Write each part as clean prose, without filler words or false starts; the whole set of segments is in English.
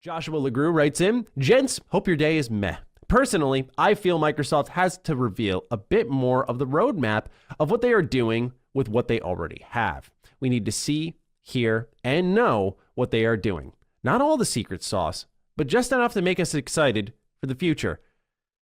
Joshua LeGroux writes in, Gents, hope your day is meh. Personally, I feel Microsoft has to reveal a bit more of the roadmap of what they are doing with what they already have. We need to see, hear, and know what they are doing. Not all the secret sauce, but just enough to make us excited for the future.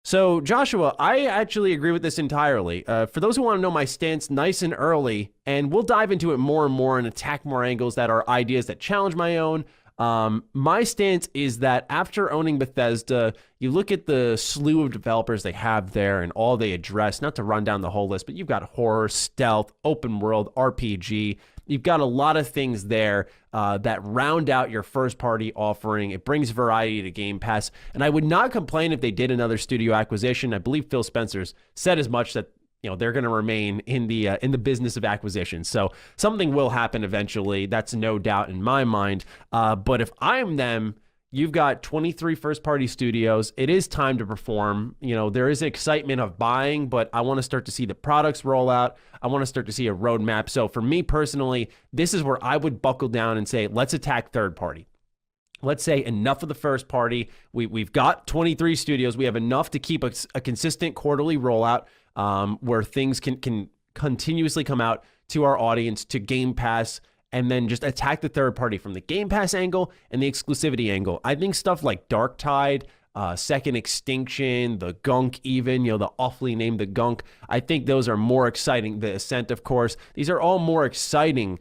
So, Joshua, I actually agree with this entirely. For those who want to know my stance nice and early, and we'll dive into it more and more and attack more angles that are ideas that challenge my own. My stance is that after owning Bethesda, you look at the slew of developers they have there and all they address, not to run down the whole list, but you've got horror, stealth, open world, RPG. You've got a lot of things there that round out your first party offering. It brings variety to Game Pass. And I would not complain if they did another studio acquisition. I believe Phil Spencer's said as much that they're going to remain in the business of acquisition. So something will happen eventually. That's no doubt in my mind. But if I'm them, you've got 23 first-party studios. It is time to perform. There is excitement of buying, but I want to start to see the products roll out. I want to start to see a roadmap. So for me personally, this is where I would buckle down and say, let's attack third-party. Let's say enough of the first party. We've got 23 studios. We have enough to keep a consistent quarterly rollout where things can continuously come out to our audience, to Game Pass, and then just attack the third party from the Game Pass angle and the exclusivity angle. I think stuff like Dark Tide, Second Extinction, the Gunk even, the awfully named the Gunk, I think those are more exciting. The Ascent, of course. These are all more exciting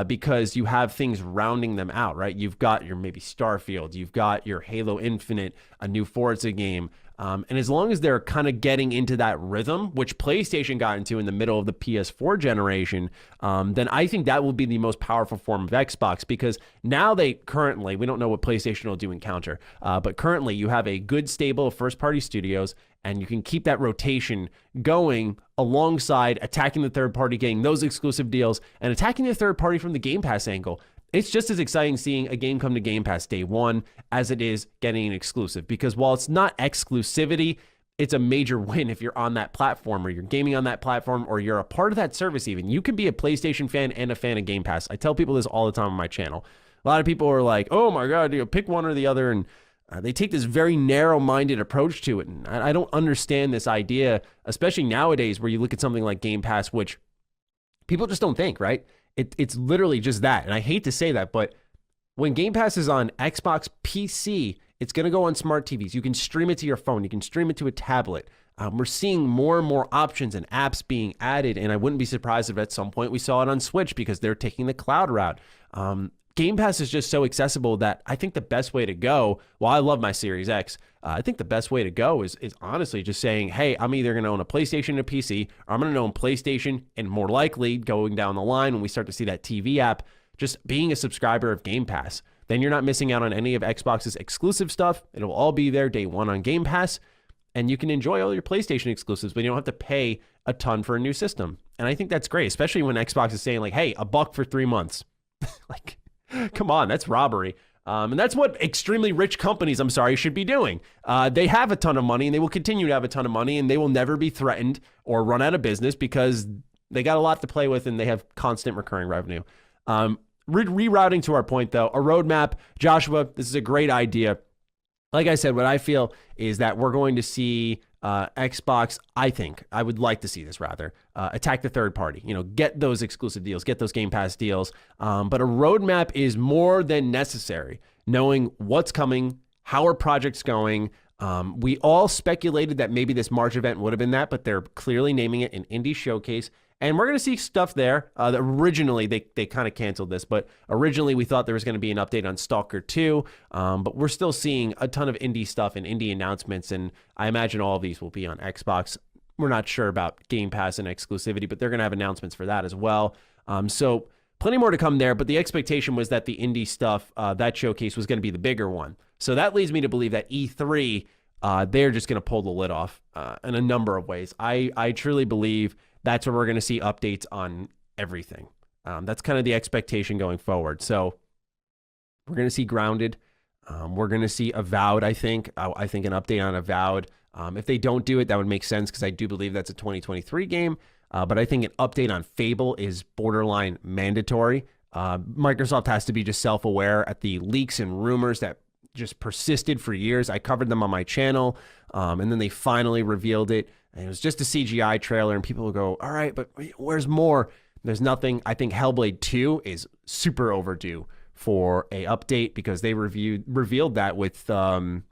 because you have things rounding them out, right? You've got your maybe Starfield, you've got your Halo Infinite, a new Forza game. And as long as they're kind of getting into that rhythm, which PlayStation got into in the middle of the PS4 generation, then I think that will be the most powerful form of Xbox, because now we don't know what PlayStation will do in counter, but currently you have a good stable of first-party studios, and you can keep that rotation going alongside attacking the third party, getting those exclusive deals, and attacking the third party from the Game Pass angle. It's just as exciting seeing a game come to Game Pass day one as it is getting an exclusive, because while it's not exclusivity, it's a major win if you're on that platform or you're gaming on that platform or you're a part of that service even. You can be a PlayStation fan and a fan of Game Pass. I tell people this all the time on my channel. A lot of people are like, oh my God, pick one or the other, and they take this very narrow-minded approach to it, and I don't understand this idea, especially nowadays where you look at something like Game Pass, which people just don't think, right? It's literally just that. And I hate to say that, but when Game Pass is on Xbox PC, it's going to go on smart TVs. You can stream it to your phone. You can stream it to a tablet. We're seeing more and more options and apps being added, and I wouldn't be surprised if at some point we saw it on Switch because they're taking the cloud route. Game Pass is just so accessible that I think the best way to go, while I love my Series X, I think the best way to go is honestly just saying, hey, I'm either going to own a PlayStation and a PC, or I'm going to own PlayStation, and more likely going down the line when we start to see that TV app, just being a subscriber of Game Pass. Then you're not missing out on any of Xbox's exclusive stuff. It'll all be there day one on Game Pass, and you can enjoy all your PlayStation exclusives, but you don't have to pay a ton for a new system. And I think that's great, especially when Xbox is saying like, hey, $1 for 3 months. Like, come on, that's robbery. And that's what extremely rich companies, should be doing. They have a ton of money, and they will continue to have a ton of money, and they will never be threatened or run out of business because they got a lot to play with and they have constant recurring revenue. Rerouting to our point, though, a roadmap. Joshua, this is a great idea. Like I said, what I feel is that we're going to see Xbox, I would like to see this rather, attack the third party, get those exclusive deals, get those Game Pass deals. But a roadmap is more than necessary, knowing what's coming, how are projects going. We all speculated that maybe this March event would have been that, but they're clearly naming it an indie showcase. And we're going to see stuff there. Originally, they kind of canceled this, but originally we thought there was going to be an update on Stalker 2. But we're still seeing a ton of indie stuff and indie announcements, and I imagine all of these will be on Xbox. We're not sure about Game Pass and exclusivity, but they're going to have announcements for that as well. So plenty more to come there, but the expectation was that the indie stuff, that showcase was going to be the bigger one. So that leads me to believe that E3, they're just going to pull the lid off in a number of ways. I truly believe that's where we're going to see updates on everything. That's kind of the expectation going forward. So we're going to see Grounded. We're going to see Avowed, I think. I think an update on Avowed. If they don't do it, that would make sense because I do believe that's a 2023 game. But I think an update on Fable is borderline mandatory. Microsoft has to be just self-aware at the leaks and rumors that just persisted for years. I covered them on my channel, and then they finally revealed it. And it was just a CGI trailer, and people will go, all right, but where's more? There's nothing. I think Hellblade 2 is super overdue for a update because they revealed that with the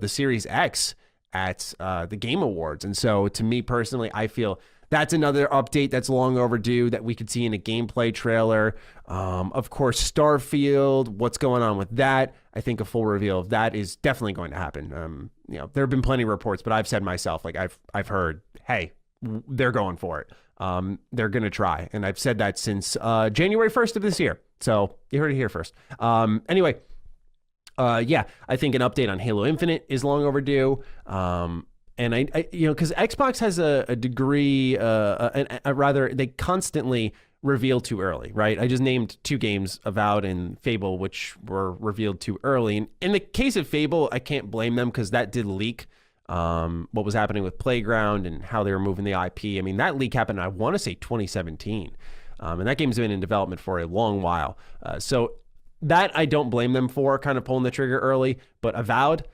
Series X at the Game Awards. And so to me personally, I feel that's another update that's long overdue that we could see in a gameplay trailer. Of course, Starfield, what's going on with that? I think a full reveal of that is definitely going to happen. There have been plenty of reports, but I've said myself, like I've heard, hey, they're going for it. They're going to try. And I've said that since January 1st of this year. So you heard it here first. Anyway, yeah, I think an update on Halo Infinite is long overdue. And I because Xbox has a degree, rather, they constantly reveal too early, right? I just named 2 games, Avowed and Fable, which were revealed too early. And in the case of Fable, I can't blame them because that did leak. What was happening with Playground and how they were moving the IP. I mean, that leak happened, I want to say 2017. And that game's been in development for a long while. So that I don't blame them for kind of pulling the trigger early, but Avowed,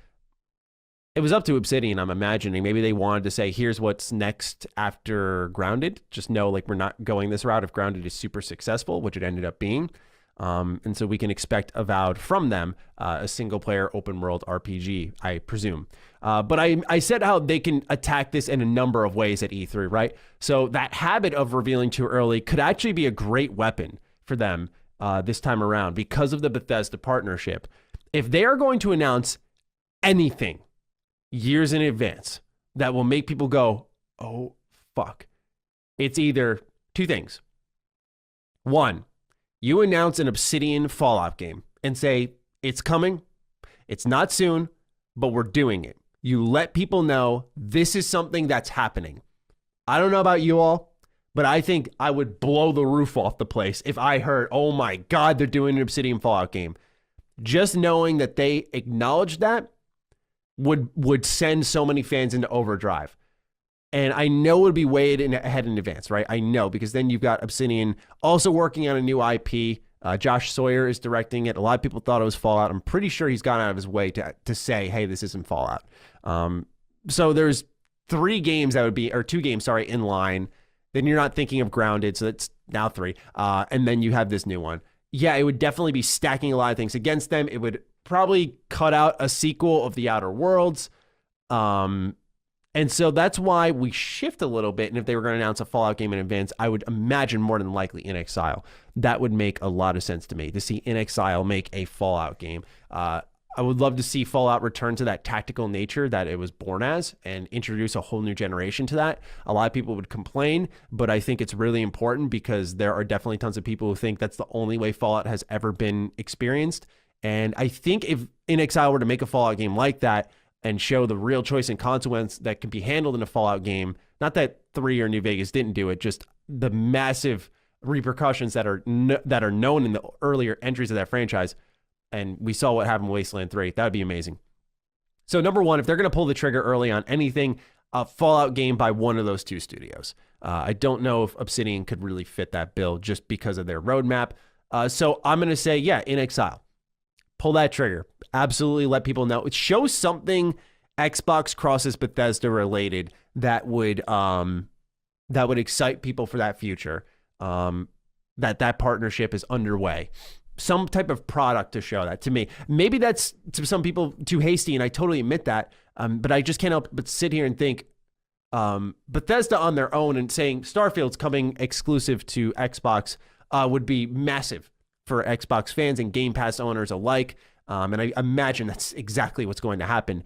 it was up to Obsidian, I'm imagining. Maybe they wanted to say, here's what's next after Grounded. Just know, like, we're not going this route if Grounded is super successful, which it ended up being. And so we can expect Avowed from them, a single-player open-world RPG, I presume. But I said how they can attack this in a number of ways at E3, right? So that habit of revealing too early could actually be a great weapon for them this time around because of the Bethesda partnership. If they are going to announce anything years in advance that will make people go, oh, fuck, it's either 2 things. 1, you announce an Obsidian Fallout game and say, it's coming, it's not soon, but we're doing it. You let people know this is something that's happening. I don't know about you all, but I think I would blow the roof off the place if I heard, oh my God, they're doing an Obsidian Fallout game. Just knowing that they acknowledge that would send so many fans into overdrive. And I know it would be way ahead in advance, right? I know, because then you've got Obsidian also working on a new IP. Josh Sawyer is directing it. A lot of people thought it was Fallout. I'm pretty sure he's gone out of his way to say, hey, this isn't Fallout. So there's 3 games that would be, or 2 games, sorry, in line. Then you're not thinking of Grounded, so that's now 3. And then you have this new one. Yeah, it would definitely be stacking a lot of things against them. It would probably cut out a sequel of The Outer Worlds. And so that's why we shift a little bit. And if they were going to announce a Fallout game in advance, I would imagine more than likely In Exile. That would make a lot of sense to me, to see In Exile make a Fallout game. I would love to see Fallout return to that tactical nature that it was born as and introduce a whole new generation to that. A lot of people would complain, but I think it's really important because there are definitely tons of people who think that's the only way Fallout has ever been experienced. And I think if In Exile were to make a Fallout game like that and show the real choice and consequence that can be handled in a Fallout game, not that 3 or New Vegas didn't do it, just the massive repercussions that are known in the earlier entries of that franchise. And we saw what happened with Wasteland 3. That would be amazing. So number 1, if they're going to pull the trigger early on anything, a Fallout game by one of those 2 studios. I don't know if Obsidian could really fit that bill just because of their roadmap. So I'm going to say, yeah, In Exile. Pull that trigger. Absolutely let people know. It shows something Xbox crosses Bethesda related that would excite people for that future. That partnership is underway. Some type of product to show that to me. Maybe that's to some people too hasty, and I totally admit that. But I just can't help but sit here and think Bethesda on their own and saying Starfield's coming exclusive to Xbox would be massive for Xbox fans and Game Pass owners alike. And I imagine that's exactly what's going to happen.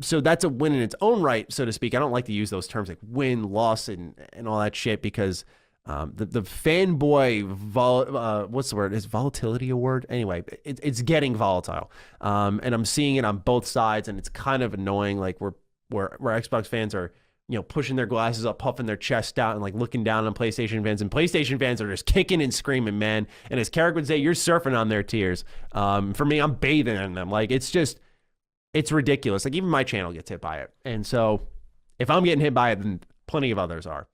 So that's a win in its own right, so to speak. I don't like to use those terms like win, loss, and all that shit because the fanboy, what's the word? Is volatility a word? Anyway, it's getting volatile. And I'm seeing it on both sides, and it's kind of annoying. Like where Xbox fans are, pushing their glasses up, puffing their chest out, and like looking down on PlayStation fans. And PlayStation fans are just kicking and screaming, man. And as Carrick would say, you're surfing on their tears. For me, I'm bathing in them. Like it's ridiculous. Like even my channel gets hit by it. And so if I'm getting hit by it, then plenty of others are.